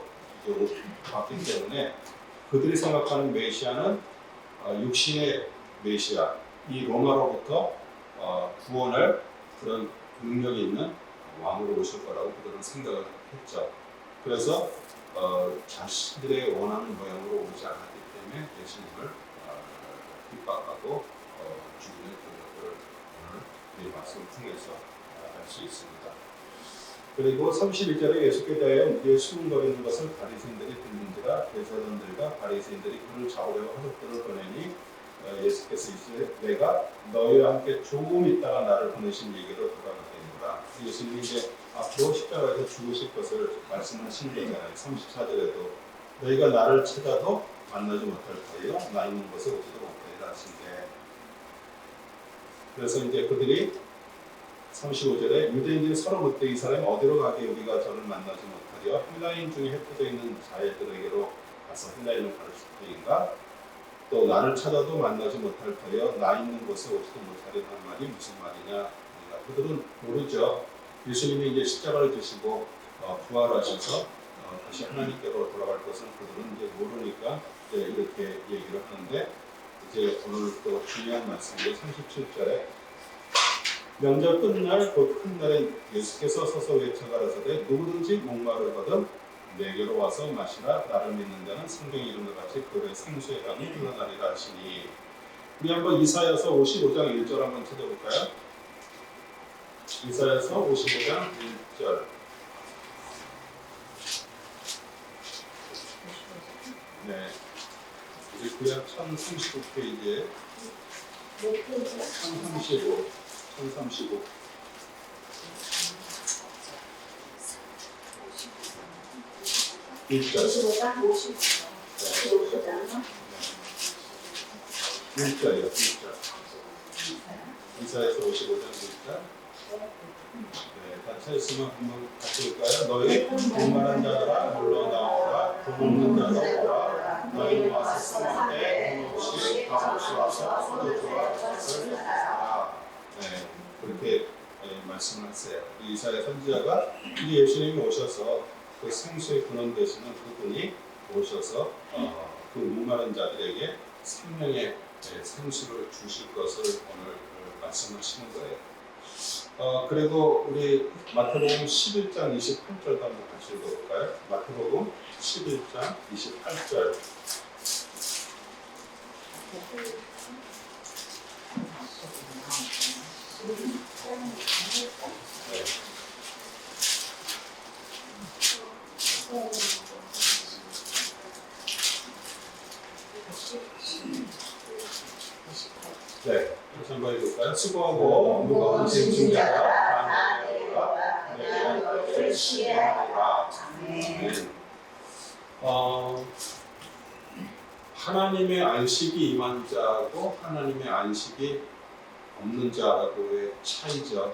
왔기 때문에 그들이 생각하는 메시아는 육신의 메시아, 이 로마로부터 구원할 그런 능력이 있는 왕으로 오실 거라고 그들은 생각을 했죠. 그래서 자신들의 원하는 모양으로 오지 않았기 때문에 예수님을 핍박하고 죽이는 그것들을 오늘 이 말씀을 통해서 알 수 있습니다. 그리고 31절에 예수께 대하여 이에 수군거리는 것을 바리새인들이 듣는지라 대제사장들과 바리새인들이 그를 잡으려고 하석들을 보내니 예수께서 이제 내가 너희와 함께 조금 있다가 나를 보내신 얘기로 돌아가겠노라. 예수님이 이제 앞으로 십자가에서 죽으실 것을 말씀하신 거잖아요. 34절에도 너희가 나를 찾아도 만나지 못할 터이요 나 있는 곳에 오지도 못하리라 하신데 그래서 이제 그들이 35절에 유대인들이 서로 묻되 이 사람이 어디로 가게 우리가 저를 만나지 못하리요 헬라인 중에 흩어져 있는 자애들에게로 가서 헬라인을 가르칠 터인가 또 나를 찾아도 만나지 못할 터여 나 있는 곳에 오지도 못하리라는 말이 무슨 말이냐. 그들은 모르죠. 예수님이 이제 십자가를 지시고 부활하셔서 다시 하나님께로 돌아갈 것은 그들은 이제 모르니까 이제 이렇게 얘기를 하는데 이제 오늘 또 중요한 말씀이 37절에 명절 끝날 그 큰 날에 예수께서 서서 외쳐가라사대 누구든지 목마르거든 내게로 와서 마시라. 나를 믿는 자는 성경에 이른 것 같이 그의 생수의 강이 흘러나리라 하시니 우리 한번 이사야서 55장 1절 한번 찾아볼까요? 이사야서 55장 1절 네, 우리 구약 1035페이지에 1035 1절 1절이요. 1절 이사야서 55장 1절 네, 다 찾았으면 한번 같이 볼까요? 너희 목마른 자들아 물러나오라 돈 없는 자들아 오라 너희는 와서 성한테 없이 밥없이 와서 포도주와 젖을 사라. 네, 그렇게 말씀하세요. 이사야 선지자가 이제 예수님이 오셔서 그 생수의 근원 되시는 그분이 오셔서 그 목마른 자들에게 생명의 생수를 주실 것을 오늘 말씀하시는 거예요. 그리고 우리 마태복음 11장 28절도 한번 같이 읽어볼까요? 마태복음 11장 28절. 네, 다시 한번 읽을까요? 수고하고 무거운 짐진 자가 다 내려오라. 내가 너희를 치유하리라. 하나님의 안식이 임한 자하고 하나님의 안식이 없는 자하고의 차이죠.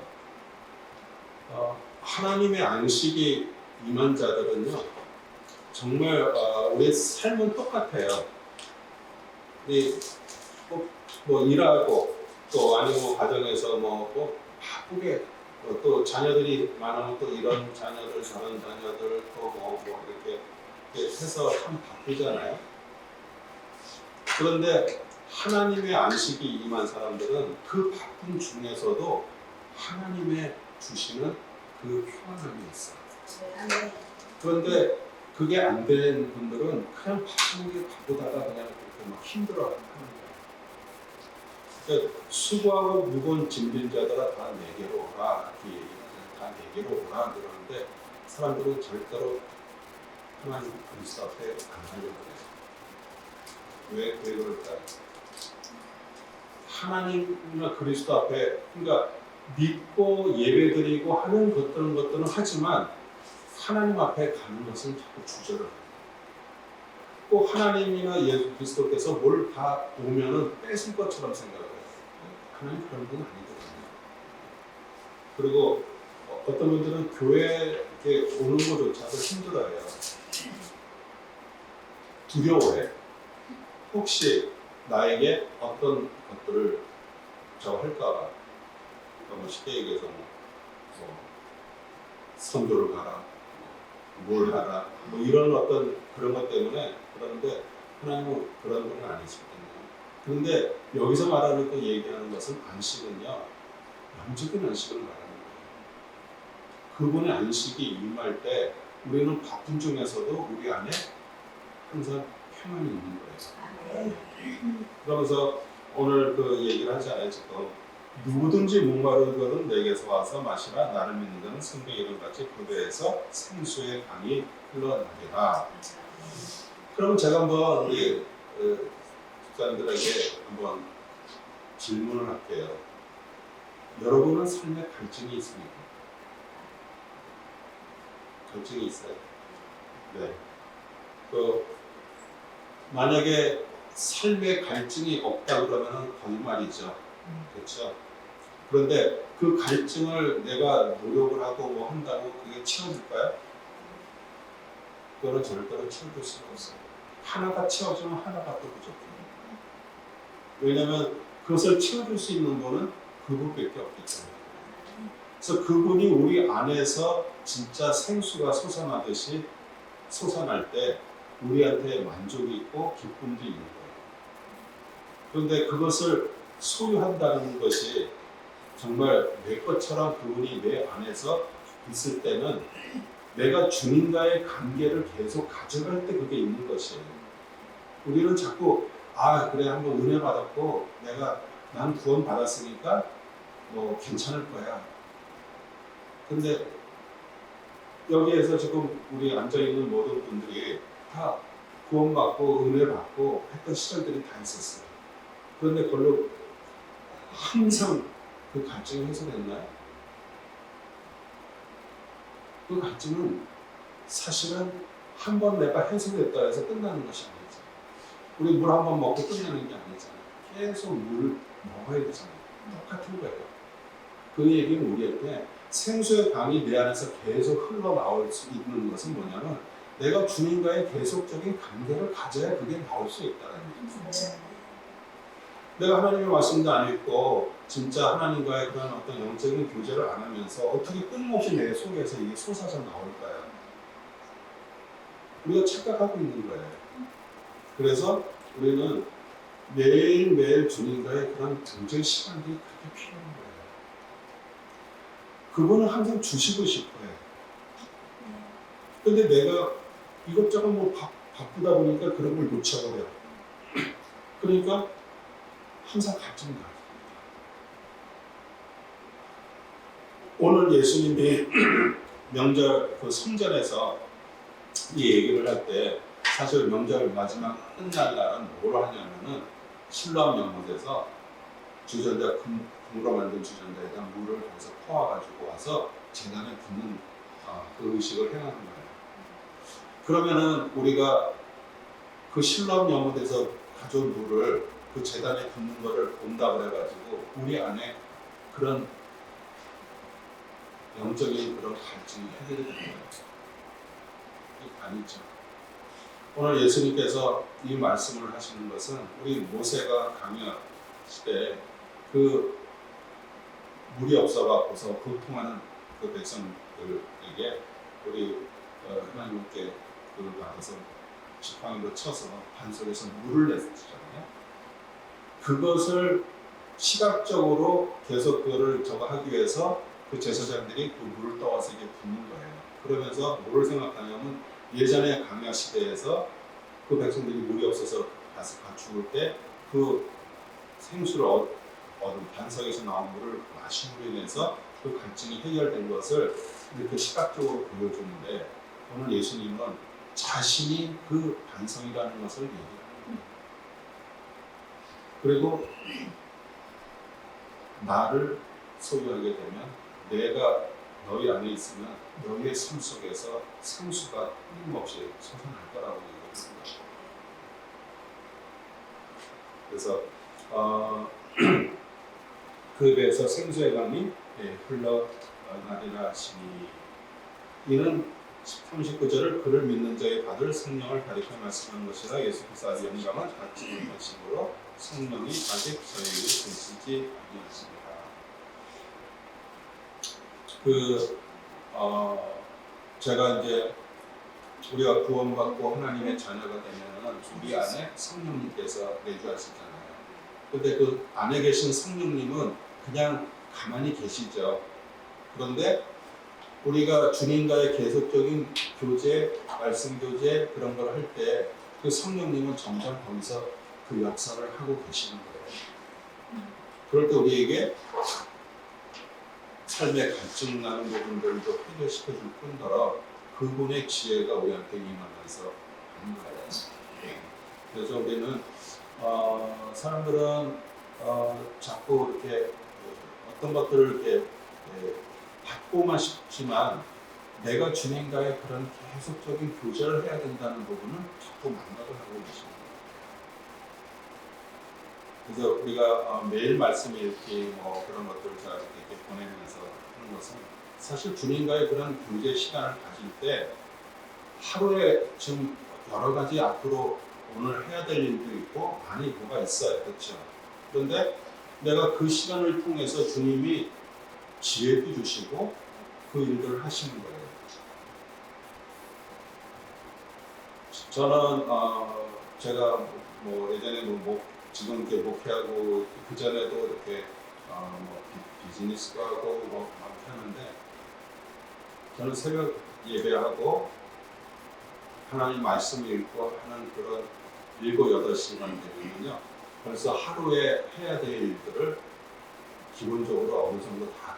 하나님의 안식이 임한 자들은요, 정말 우리 삶은 똑같아요. 우리 뭐 일하고 또 아니면 가정에서 뭐 바쁘게 또 자녀들이 많으면 또 이런 자녀들 저런 자녀들 또 뭐 이렇게 해서 참 바쁘잖아요. 그런데 하나님의 안식이 임한 사람들은 그 바쁜 중에서도 하나님의 주시는 그 평안함이 있어요. 그런데 그게 안 된 분들은 그냥 바쁘게 바쁘다가 그냥 그렇게 막 힘들어하는 거예요. 그러니까 수고하고 무거운 짐진 자들아 다 내게로 오라. 다 내게로 오라 그러는데 사람들은 절대로 하나님 그리스도 앞에 안 하려고 해요. 왜 그럴까요? 하나님이나 그리스도 앞에 그러니까 믿고 예배드리고 하는 것들은 하지만 하나님 앞에 가는 것은 자꾸 주저를 해요. 꼭 하나님이나 예수 그리스도께서 뭘 다 오면은 뺏을 것처럼 생각을 해요. 하나님 그런 분은 아니거든요. 그리고 어떤 분들은 교회에 오는 것조차도 힘들어해요. 두려워해. 혹시 나에게 어떤 것들을 할까봐. 뭐 쉽게 얘기해서 뭐 선교를 가라, 뭘 하라, 뭐 이런 어떤 그런 것 때문에 그러는데 하나님은 그런 분은 아니시거든요. 그런데 여기서 말하는 그 얘기하는 것은 안식은요, 영적인 안식을 말하는 거예요. 그분의 안식이 임할 때 우리는 바쁜 중에서도 우리 안에 항상 평안이 있는 거예요. 그러면서 오늘 그 얘기를 하잖아요. 지금 누구든지 목마르거든 내게서 와서 마시라. 나를 믿는 자는 생명의 이름같이 그 배에서 생수의 강이 흘러나리라. 그럼 제가 한번 우리 집사님들에게 한번 질문을 할게요. 여러분은 삶에 갈증이 있습니까? 갈증이 있어요? 네. 만약에 삶에 갈증이 없다 그러면 거짓말이죠. 그렇죠? 그런데 그 갈증을 내가 노력을 하고 뭐 한다고 그게 채워질까요? 그거는 절대로 채워줄 수가 없어요. 하나가 채워지면 하나가 또 부족해요. 왜냐하면 그것을 채워줄 수 있는 분은 그분밖에 없기 때문에. 그래서 그분이 우리 안에서 진짜 생수가 솟아나듯이 솟아날 때 우리한테 만족이 있고 기쁨도 있는 거예요. 그런데 그것을 소유한다는 것이 정말 내 것처럼 그분이 내 안에서 있을 때는 내가 주님과의 관계를 계속 가져갈 때 그게 있는 것이에요. 우리는 자꾸 그래 한번 은혜 받았고 난 구원 받았으니까 뭐 괜찮을 거야. 근데 여기에서 지금 우리 앉아있는 모든 분들이 다 구원받고 은혜 받고 했던 시절들이 다 있었어요. 그런데 그걸로 항상 그 갈증이 해소됐나요? 그 갈증은 사실은 한 번 내가 해소됐다 해서 끝나는 것이 아니죠. 우리 물 한 번 먹고 끝내는 게 아니잖아요. 계속 물을 먹어야 되잖아요. 똑같은 거예요. 그 얘기는 우리한테 생수의 강이 내 안에서 계속 흘러나올 수 있는 것은 뭐냐면 내가 주님과의 계속적인 관계를 가져야 그게 나올 수 있다는 얘기죠. 내가 하나님의 말씀도 안 읽고 진짜 하나님과의 그런 어떤 영적인 교제를 안 하면서 어떻게 끊임없이 내 속에서 이게 솟아져 나올까요? 우리가 착각하고 있는 거예요. 그래서 우리는 매일매일 주님과의 그런 등질 시간들이 그렇게 필요한 거예요. 그분은 항상 주시고 싶어요. 근데 내가 이것저것 뭐 바쁘다 보니까 그런 걸 놓쳐버려. 그러니까 항상 갈증이 나요. 오늘 예수님이 명절 그 성전에서 이 얘기를 할 때 사실 명절 마지막 끝날 날은 뭘 하냐면은 실로암 연못에서 주전자 금으로 만든 주전자에다 물을 거기서 퍼와가지고 와서 제단에 붓는 그 의식을 행하는 거예요. 그러면은 우리가 그 실로암 연못에서 가져온 물을 그 제단에 붓는 거를 본다 그래가지고 우리 안에 그런 영적인 그런 갈증이 해결이 되는 거예요. 아니죠. 오늘 예수님께서 이 말씀을 하시는 것은 우리 모세가 광야 시대에 그 물이 없어갖고서 고통하는 그 백성들에게 우리 하나님께 그 받아서 지팡이로 쳐서 반석에서 물을 냈잖아요. 그것을 시각적으로 계속 그거를 저거 하기 위해서 그 제사장들이 그 물을 떠와서 이게 붓는 거예요. 그러면서 뭐를 생각하냐면 예전에 광야 시대에서 그 백성들이 물이 없어서 가서 죽을 때 그 생수를 얻은 반석에서 나온 물을 마심으로 인해서 그 갈증이 해결된 것을 이렇게 시각적으로 보여주는데 오늘 예수님은 자신이 그 반석이라는 것을 얘기합니다. 그리고 나를 소유하게 되면 내가 너희 안에 있으면 너희의 삶 속에서 생수가 끊임없이 솟아날 거라고 얘기합니다. 그래서 그 배에서 생수의 강이 흘러나리라 하시니 이는 39절을 그를 믿는 자의 받을 성령을 가리켜 말씀하는 것이라 예수께서 아주 영감한 같이 있는 식으로 성령이 아직 저희에게 계시지 아니하십니다. 제가 이제 우리가 구원받고 하나님의 자녀가 되면은 우리 안에 성령님께서 내주하시잖아요. 근데 그 안에 계신 성령님은 그냥 가만히 계시죠. 그런데 우리가 주님과의 계속적인 교제, 말씀 교제 그런 걸 할 때 그 성령님은 점점 거기서 그 역사를 하고 계시는 거예요. 그럴 때 우리에게 삶의 갈증 나는 부분들도 해결시켜 줄 뿐더러 그분의 지혜가 우리한테 임하면서 하는 거예요. 그래서 우리는 사람들은 자꾸 이렇게 어떤 것들을 이렇게 받고만 싶지만 내가 주님과의 그런 계속적인 교제를 해야 된다는 부분은 자꾸 망각을 하고 계십니다. 그래서 우리가 매일 말씀 읽기 뭐 그런 것들을 이렇게 보내면서 하는 것은 사실 주님과의 그런 교제 시간을 가질 때 하루에 지금 여러 가지 앞으로 오늘 해야 될 일도 있고 많이 뭐가 있어요. 그렇죠? 그런데 내가 그 시간을 통해서 주님이 지혜도 주시고 그 일들을 하시는 거예요. 저는 제가 뭐 예전에 지금 이렇게 목회하고 그 전에도 이렇게 비즈니스도 하고 뭐 하는데 저는 새벽 예배하고 하나님 말씀 읽고 하는 그런 7, 8시간 되면요 벌써 하루에 해야 될 일들을 기본적으로 어느 정도 다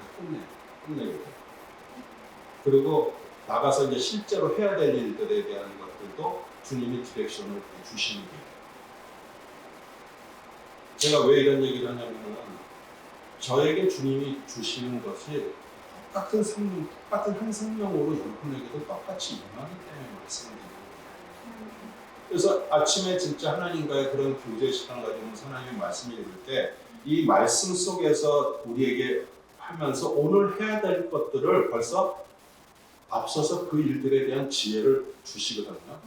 끝내게 돼요. 그리고 나가서 이제 실제로 해야 될 일들에 대한 것들도 주님이 디렉션을 주시는 거예요. 제가 왜 이런 얘기를 하냐면은 저에게 주님이 주시는 것이 똑같은 생명, 똑같은 한 생명으로 여러분에게도 똑같이 임하기 때문에 말씀을 드리는 거예요. 그래서 아침에 진짜 하나님과의 그런 교제 시간 가지면서 하나님의 말씀을 읽을 때 이 말씀 속에서 우리에게 하면서 오늘 해야 될 것들을 벌써 앞서서 그 일들에 대한 지혜를 주시거든요.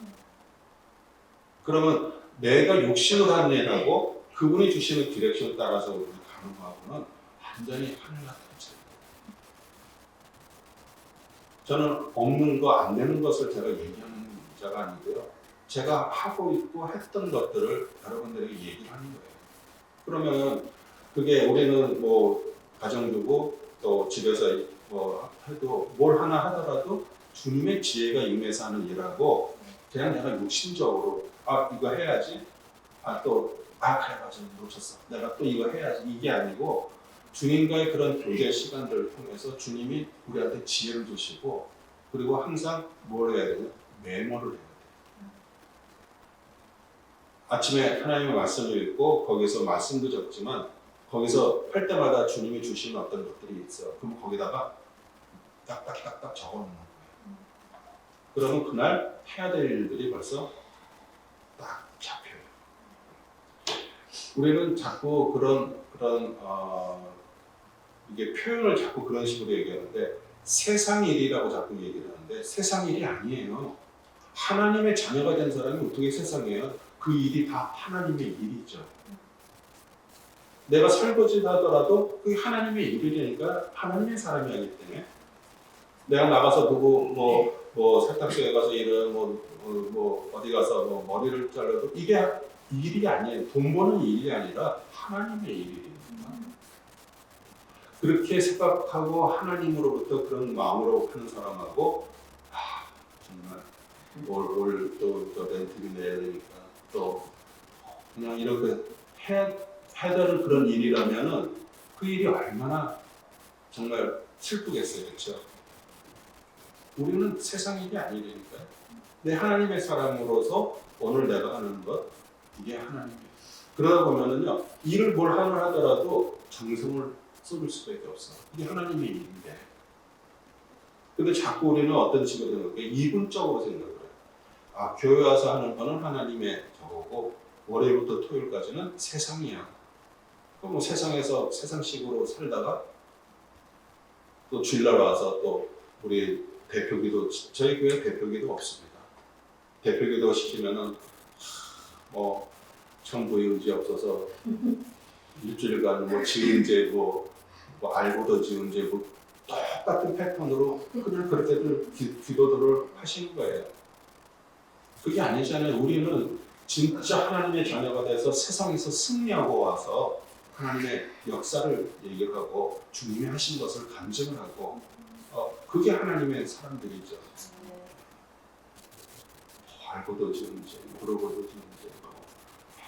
그러면 내가 욕심으로 하는 일하고 그분이 주시는 디렉션을 따라서 우리가 가는 거하고는 완전히 하늘 같은 차이. 저는 없는 거 안 되는 것을 제가 얘기하는 자가 아니고요. 제가 하고 있고 했던 것들을 여러분들에게 얘기를 하는 거예요. 그러면 그게 우리는 뭐 가정주부 또 집에서 뭐 해도 뭘 하나 하더라도 주님의 지혜가 임해서 하는 일하고 그냥 내가 욕심적으로 이거 해야지 그래 맞아 놓쳤어 내가 또 이거 해야지 이게 아니고 주님과의 그런 교제 시간들을 통해서 주님이 우리한테 지혜를 주시고 그리고 항상 뭘 해야 되냐 메모를 해야 돼. 아침에 하나님의 말씀을 읽고 거기서 말씀도 적지만 거기서 할 때마다 주님이 주시는 어떤 것들이 있어. 그럼 거기다가 딱딱딱딱 적어놓는 거예요. 그러면 그날 해야 될 일들이 벌써 딱 잡혀요. 우리는 자꾸 이게 표현을 자꾸 그런 식으로 얘기하는데 세상 일이라고 자꾸 얘기를 하는데 세상 일이 아니에요. 하나님의 자녀가 된 사람이 어떻게 세상이에요? 그 일이 다 하나님의 일이죠. 내가 설거지를 하더라도 그게 하나님의 일이니까 하나님의 사람이 아니기 때문에 내가 나가서 누구 뭐 세탁소에 가서 일은 뭐 어디 가서 뭐 머리를 잘라도 이게 일이 아니에요. 돈 버는 일이 아니라 하나님의 일입니다. 그렇게 생각하고 하나님으로부터 그런 마음으로 하는 사람하고 정말 올 또 렌트비 내야 되니까 또 그냥 이렇게 해야 되는 그런 일이라면은 그 일이 얼마나 정말 슬프겠어요, 그렇죠? 우리는 세상 일이 아니니까요. 내 하나님의 사람으로서 오늘 내가 하는 것 이게 하나님이에요. 그러다 보면은요 일을 뭘 하더라도 정성을 쏟을 수밖에 없어. 이게 하나님의 일인데. 근데 자꾸 우리는 어떤 식으로 생각해? 이분적으로 생각을 해요. 교회 와서 하는 거는 하나님의 저거고 월요일부터 토요일까지는 세상이야. 그럼 뭐 세상에서 세상식으로 살다가 또 주일날 와서 또 우리 대표기도 저희 교회 대표기도 없습니다. 대표기도 시키면은 뭐 천부의 의지 없어서 일주일간 뭐 지은제 뭐 알고도 지은제 뭐 똑같은 패턴으로 그냥 그렇게들 기도들을 하시는 거예요. 그게 아니잖아요. 우리는 진짜 하나님의 자녀가 돼서 세상에서 승리하고 와서 하나님의 역사를 얘기하고 주님이 하신 것을 간증을 하고 그게 하나님의 사람들이죠. 알고도 지은제 모르고도 지은제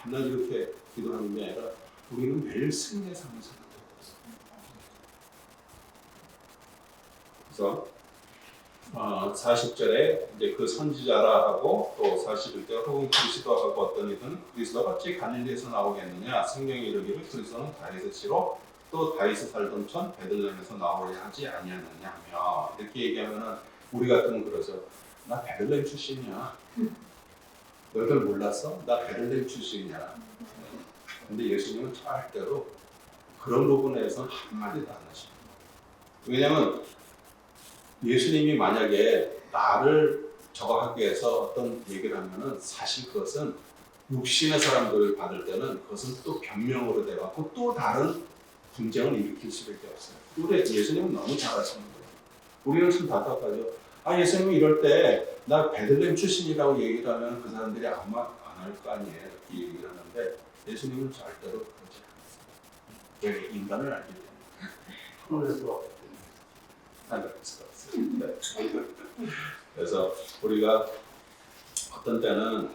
맨날 이렇게 기도하는 게 아니라 우리는 매일 승리의 삶을 사는 거예요. 그래서 40절에 이제 그 선지자라 하고 또 41절 혹은 그리스도하고 어떤 이든 그리스도가 어찌 갈릴리에서 나오겠느냐 성경이 이르기를 그리스도는 다윗의 씨로 또 다윗이 살던 촌 베들레헴에서 나오려 하지 아니하느냐며 이렇게 얘기하면은 우리 같으면 그러죠. 나 베들레헴 출신이야. 너희들 몰랐어? 나 베들레헴 출신이야. 근데 예수님은 절대로 그런 부분에서는 한마디도 안 하십니다. 왜냐하면 예수님이 만약에 나를 저거 하기 위해서 어떤 얘기를 하면은 사실 그것은 육신의 사람들을 받을 때는 그것은 또 변명으로 돼갖고 또 다른 분쟁을 일으킬 수밖에 없어요. 우리 예수님은 너무 잘하시는 거예요. 우리는 참 답답하죠. 예수님이 이럴 때 나 베들레헴 출신이라고 얘기를 하면 그 사람들이 아마 안 할 거 아니에요. 이렇게 얘기를 하는데 예수님은 절대로 그러지 않습니다. 왜 인간을 알기 때문에 하늘에서 그래서 우리가 어떤 때는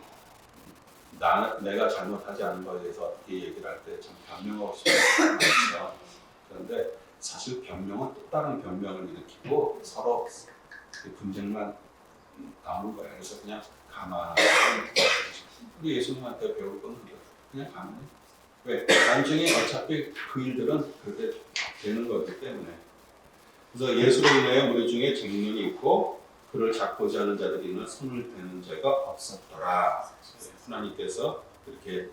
내가 잘못하지 않은 것에 대해서 어떻게 얘기를 할 때 참 변명하고 싶은 마음이 많죠. 그런데 사실 변명은 또 다른 변명을 일으키고 서로 분쟁만 나오는 거예요. 그래서 그냥 가만히 우리 예수님한테 배울 건 그냥 가만히 왜? 나중에 어차피 그 일들은 그렇게 되는 거기 때문에 그래서 예수로 인하여 우리 중에 쟁론이 있고 그를 잡고자 하는 자들이나 손을 대는 자가 없었더라. 하나님께서 그렇게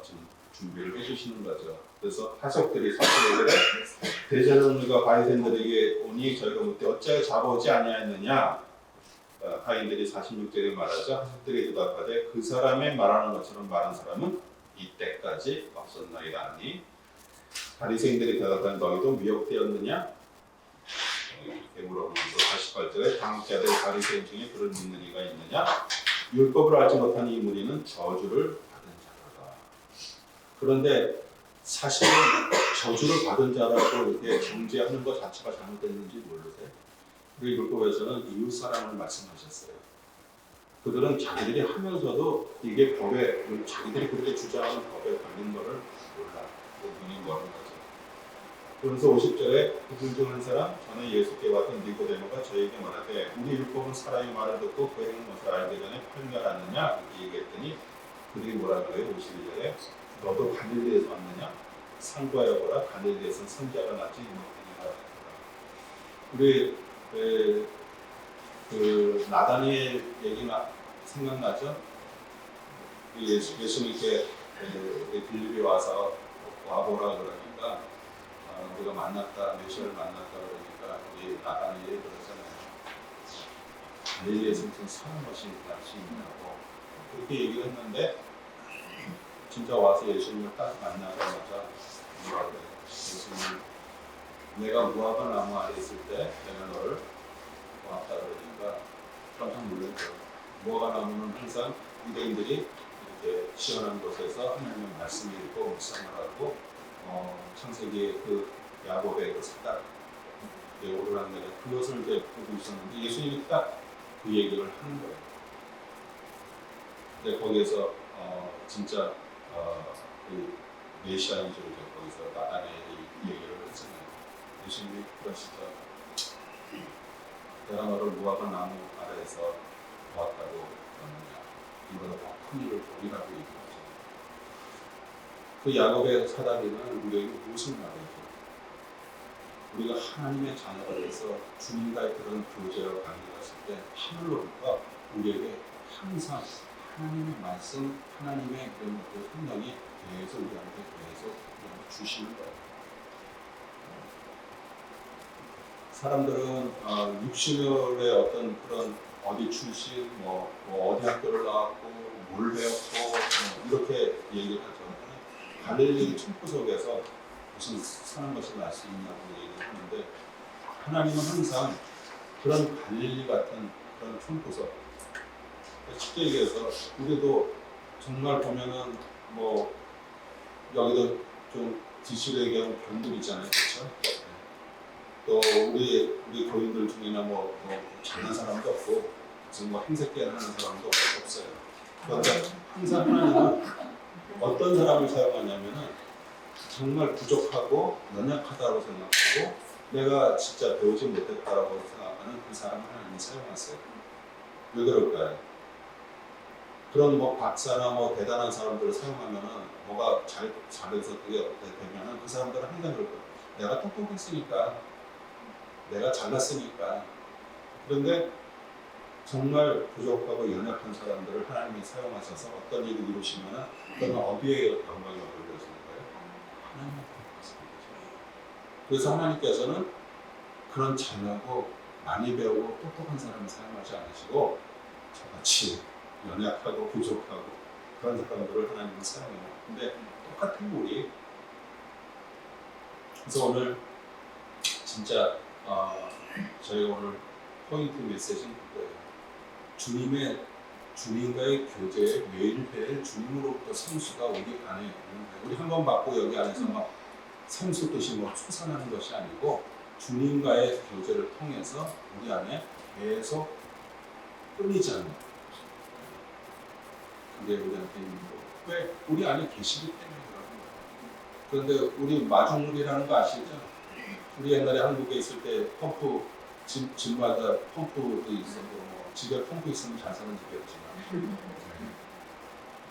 지금 준비를 해주시는 거죠. 그래서 하석들이 사실에 대제사장과 바리새인들에게 오니 저희가 묻되 어찌하여 잡아오지 아니하였느냐. 바인들이 46절에 말하자 하석들이 대답하되 그 사람의 말하는 것처럼 말한 사람은 이때까지 없었나이다 하니 바리새인들이 대답하니 너희도 미혹되었느냐 이렇게 물어보면서 48절에 당자들 바리새인 중에 그를 믿는 이가 있느냐 율법을 알지 못한 이 무리는 저주를 받은 자라다. 그런데 사실은 저주를 받은 자라고 이렇게 정죄하는 것 자체가 잘못됐는지 모르세요? 우리 율법에서는 이웃 사랑을 말씀하셨어요. 그들은 자기들이 하면서도 이게 법에 자기들이 그렇게 주장하는 법에 걸린 거를 몰라. 그분이 뭐하는 거죠. 그러면서 50절에 그들 중 한 사람 전에 예수께 왔던 니고데모가 저에게 말하되 우리 율법은 사람의 말을 듣고 그 행한 것을 알기 전에 판결하느냐 이렇게 얘기했더니 그들이 뭐라 그래요? 52절에 너도 갈릴리에서 왔느냐? 상고하여 보라 갈릴리에서 선지자가 나지 못하니라. 우리 그 나다니엘 얘기가 생각나죠? 예수님께 빌립이 와서 와보라 그러니까 우리가 만났다, 메시아를 만났다 그러니까 우리 나다니엘이 그러잖아요. 갈릴리에서 무슨 선한 것이 날 수 있냐고 그렇게 얘기를 했는데 진짜 와서 예수님을 딱 만나자마자 뭐라 그래요? 예수님 내가 무화과 나무 아래 있을 때 내가 너를 왔다 그러니까 깜짝 놀랐죠. 무화과 나무는 항상 유대인들이 이렇게 시원한 곳에서 하나님의 말씀을 읽고 묵상을 하고 창세기의 그 야곱의 그 사닥 오르락내락 그것을 이제 보고 있었는데 예수님이 딱 그 얘기를 하는 거예요. 근데 거기에서 진짜 그 메시아인 줄 거기서 나다니엘이 얘기를 했잖아요. 예수님이 그러시죠. 내가 너를 무화과 나무 아래에서 보았다고 그러느냐 이보다 더 큰 일을 보리라고 얘기하죠. 그 야곱의 사다리는 우리에게 무슨 말이죠? 우리가 하나님의 자녀가 돼서 주님과의 그런 교제와 관계가 있을 때 하늘로부터 우리에게 항상 하나님의 말씀, 하나님의 그런 것들 성령이 계속 우리한테 계속 주시는 거예요. 사람들은 육신의 어떤 그런 어디 출신, 뭐 어디 학교를 나왔고, 뭘 배웠고, 이렇게 얘기를 하죠. 갈릴리 천포 속에서 무슨 선한 것이 날 수 있냐고 얘기를 하는데, 하나님은 항상 그런 갈릴리 같은 그런 천포석, 쉽게 얘기해서 우리도 정말 보면은 뭐 여기도 좀 지식을 얘기하면 변들 있잖아요, 그렇죠? 또 우리 교인들 중에나 뭐 잘난 사람도 없고 지금 뭐 행색계 하는 사람도 없어요. 그런데 항상 하나님은 어떤 사람을 사용하냐면은 정말 부족하고 연약하다고 생각하고 내가 진짜 배우지 못했다라고 생각하는 그 사람을 하나님이 사용하세요. 왜 그럴까요? 그런 뭐 박사나 뭐 대단한 사람들을 사용하면은 뭐가 잘해서 그게 되면은 그 사람들은 항상 그럴 거예요. 내가 똑똑했으니까, 내가 잘났으니까. 그런데 정말 부족하고 연약한 사람들을 하나님이 사용하셔서 어떤 일을 이루시면은 그건 어디에 영광이 올려지는 거예요? 하나님의 그래서 하나님께서는 그런 잘나고 많이 배우고 똑똑한 사람을 사용하지 않으시고 저같이 연약하고 부족하고 그런 사람들을 하나님은 사용해요. 근데 똑같은 우리. 그래서 오늘 진짜 저희가 오늘 포인트 메시지는 그거예요. 주님과의 교제에 매일매일 주님으로부터 성수가 우리 안에 있는 거예요. 우리 한 번 받고 여기 안에서 막 성수 뜻이 뭐 솟아나는 것이 아니고 주님과의 교제를 통해서 우리 안에 계속 끊이지 않는 그게 우리한테 있는 거예요. 왜? 우리 안에 계시기 때문에 그런 거예요. 그런데 우리 마중물이라는 거 아시죠? 우리 옛날에 한국에 있을 때 펌프 집마다 펌프도 있었고 뭐 집에 펌프 있으면 잘 사는 집이었지만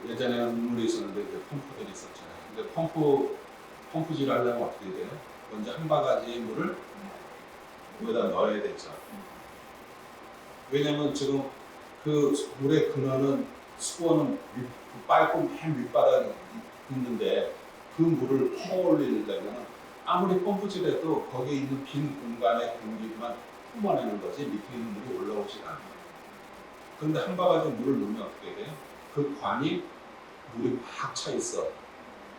예전에는 물이 있었는데 펌프들이 있었잖아요. 근데 펌프질 하려면 어떻게 돼요? 먼저 한 바가지 물을 여기다 넣어야 되죠. 왜냐면 지금 그 물의 근원은 수온은 빨고 맨 밑바닥 있는데 그 물을 퍼올리려면 아무리 펌프질해도 거기에 있는 빈 공간의 공기만 뿜어내는 거지 밑에 있는 물이 올라오지 않아요. 그런데 한 바가지 물을 넣으면 어떻게 돼요? 그 관이 물이 막 차 있어.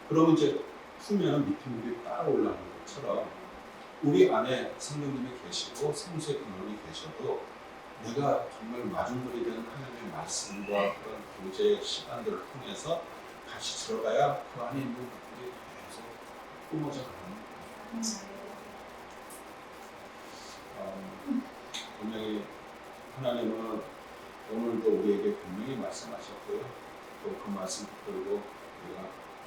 그러면 이제 풀면 밑에 물이 따라 올라오는 것처럼 우리 안에 성령님이 계시고 성수의 근원이 계셔도 내가 정말 마중물이 되는 하나님의 말씀과 그런 교제의 시간들을 통해서 같이 들어가야 그 안에 있는 것들이 계속 뿜어져 가는 분명히 하나님은 오늘도 우리에게 분명히 말씀하셨고요. 또 그 말씀 붙들고 우리가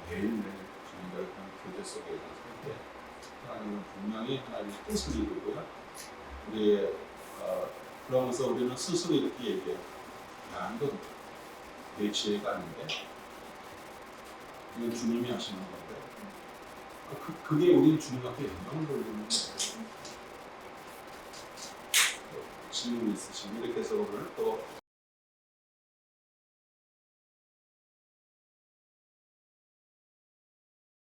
매일매일 주님과의 그런 교제 속에 살 때 하나님은 분명히 하나님의 뜻을 이루고요. 우리의 그러면서 우리는 스스로 이렇게 얘기해요. 야, 이건 내 지혜가 아닌데 이건 주님이 하시는 건데 그게 우리 주님 앞에 영광을 돌리는 거예요. 질문이 있으시면 이렇게 해서 오늘 또